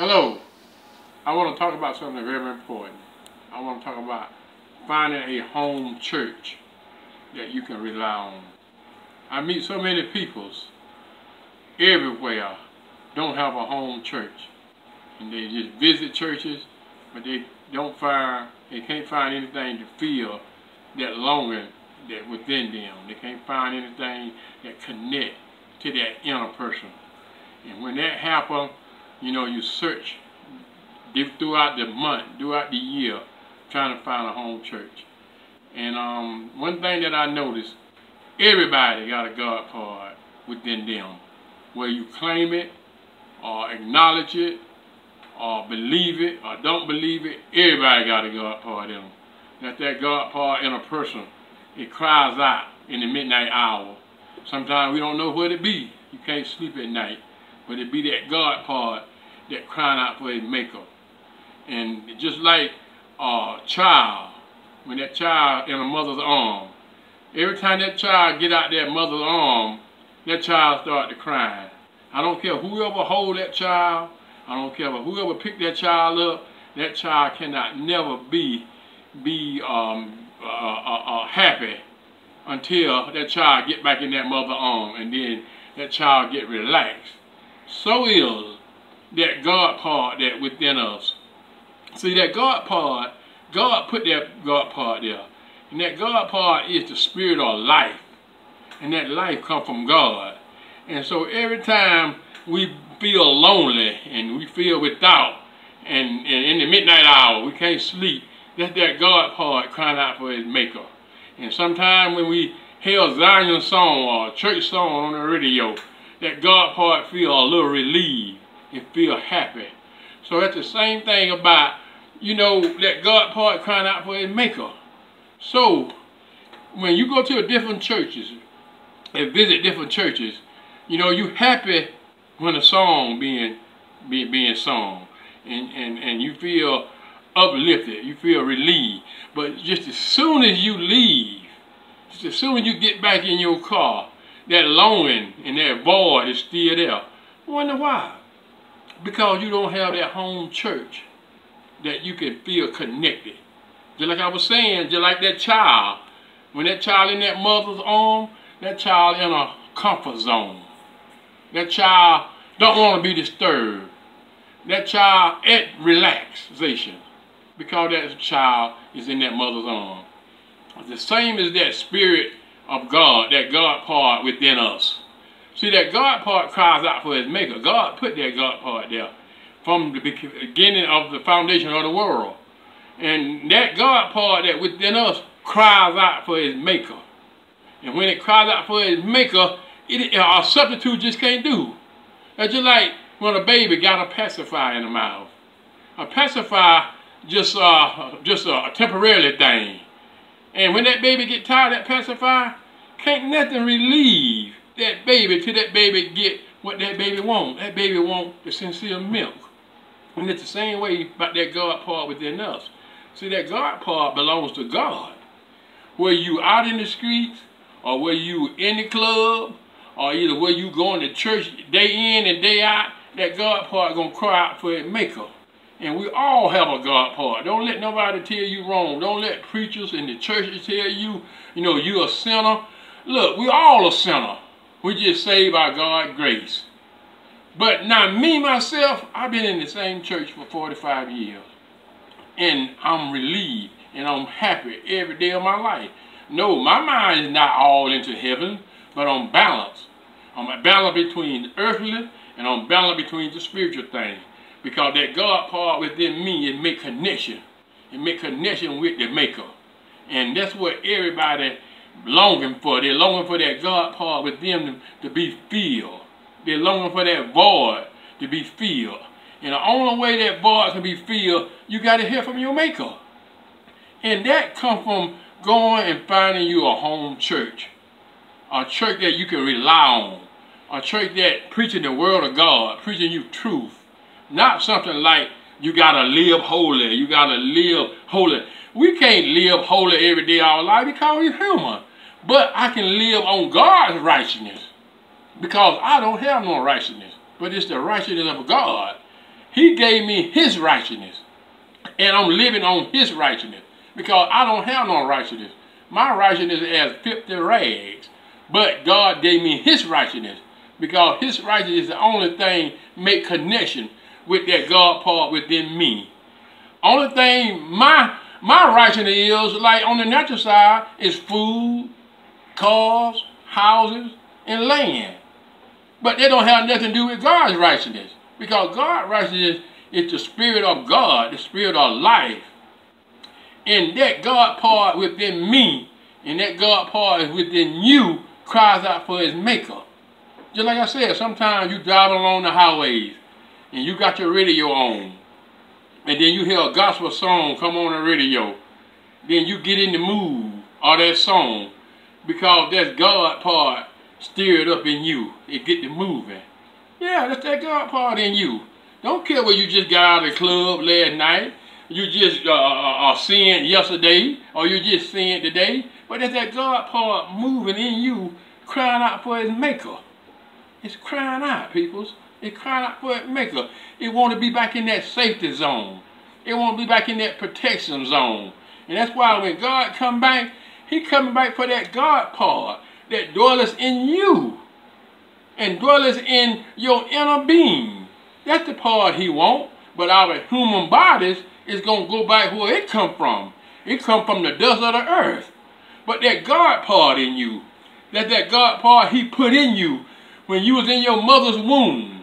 Hello, I want to talk about something very important. I want to talk about finding a home church that you can rely on. I meet so many peoples everywhere don't have a home church, and they just visit churches, but they can't find anything to feel that longing that within them. They can't find anything that connect to that inner person. And when that happens, you know, you search throughout the month, throughout the year, trying to find a home church. And one thing that I noticed, everybody got a God part within them. Whether you claim it, or acknowledge it, or believe it, or don't believe it, everybody got a God part in them. That God part in a person, it cries out in the midnight hour. Sometimes we don't know what it be. You can't sleep at night. But it be that God part that crying out for his maker. And just like a child, when that child in a mother's arm, every time that child get out that mother's arm, that child start to cry. I don't care whoever hold that child, I don't care whoever pick that child up, that child cannot never be happy until that child get back in that mother's arm, and then that child get relaxed. So is that God part that within us. See, that God part, God put that God part there. And that God part is the spirit of life. And that life comes from God. And so every time we feel lonely and we feel without, and in the midnight hour we can't sleep, that's that God part crying out for his maker. And sometimes when we hear a Zion song or a church song on the radio, that God part feel a little relieved and feel happy. So that's the same thing about, you know, that God part crying out for his maker. So when you go to different churches and visit different churches, you know, you happy when a song being sung, and you feel uplifted, you feel relieved. But just as soon as you leave, just as soon as you get back in your car, that longing and that void is still there. I wonder why? Because you don't have that home church that you can feel connected. Just like I was saying, just like that child, when that child in that mother's arm, that child in a comfort zone. That child don't want to be disturbed. That child at relaxation because that child is in that mother's arm. The same as that spirit of God, that God part within us. See, that God part cries out for his maker. God put that God part there from the beginning of the foundation of the world. And that God part that within us cries out for his maker. And when it cries out for his maker, a substitute just can't do. That's just like when a baby got a pacifier in the mouth. A pacifier just a temporary thing. And when that baby get tired of that pacifier, can't nothing relieve that baby till that baby get what that baby want. That baby want the sincere milk. And it's the same way about that God part within us. See, that God part belongs to God. Whether you out in the streets, or whether you in the club, or either where you going to church day in and day out, that God part gonna cry out for its maker. And we all have a God part. Don't let nobody tell you wrong. Don't let preachers in the churches tell you, you know, you're a sinner. Look, we all a sinner. We just saved by God's grace. But now me, myself, I've been in the same church for 45 years. And I'm relieved and I'm happy every day of my life. No, my mind is not all into heaven, but I'm balanced. I'm balanced between earthly and I'm balanced between the spiritual thing. Because that God part within me, it make connection. It make connection with the maker. And that's what everybody longing for. They're longing for that God part within them to be filled. They're longing for that void to be filled. And the only way that void can be filled, you got to hear from your maker. And that comes from going and finding you a home church. A church that you can rely on. A church that preaching the word of God, preaching you truth. Not something like you got to live holy. You got to live holy. We can't live holy every day of our life because we're human. But I can live on God's righteousness because I don't have no righteousness. But it's the righteousness of God. He gave me his righteousness. And I'm living on his righteousness. Because I don't have no righteousness. My righteousness is as filthy rags. But God gave me his righteousness. Because his righteousness is the only thing make connection with that God part within me. Only thing my righteousness is, like on the natural side, is food, cars, houses, and land. But they don't have nothing to do with God's righteousness. Because God's righteousness is the spirit of God, the spirit of life. And that God part within me, and that God part is within you, cries out for his maker. Just like I said, sometimes you drive along the highways, and you got your radio on. And then you hear a gospel song come on the radio. Then you get in the mood of that song. Because that's God part stirred up in you. It get to moving. Yeah, that's that God part in you. Don't care whether you just got out of the club last night. You just sinned yesterday. Or you just sinned today. But that's that God part moving in you. Crying out for his maker. It's crying out, peoples. It's crying out for its maker. It want to be back in that safety zone. It want to be back in that protection zone. And that's why when God come back, he coming back for that God part that dwelleth in you and dwelleth in your inner being. That's the part he want. But our human bodies is going to go back where it come from. It come from the dust of the earth. But that God part in you, that God part he put in you when you was in your mother's womb.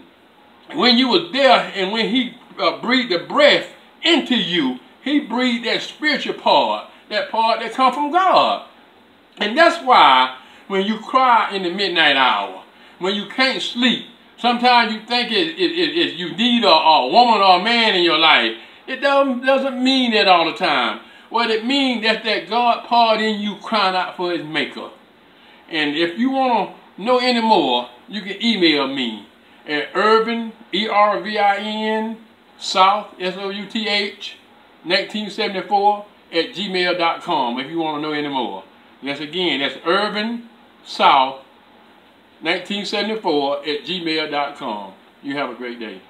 When you was there and when he breathed the breath into you, he breathed that spiritual part that come from God. And that's why when you cry in the midnight hour, when you can't sleep, sometimes you think you need a woman or a man in your life. It doesn't mean that all the time. What it means is that God part in you crying out for his maker. And if you want to know any more, you can email me at Ervin, E-R-V-I-N, South, S-O-U-T-H, 1974 at gmail.com if you want to know any more. That's again, that's Ervin, South, 1974 at gmail.com. You have a great day.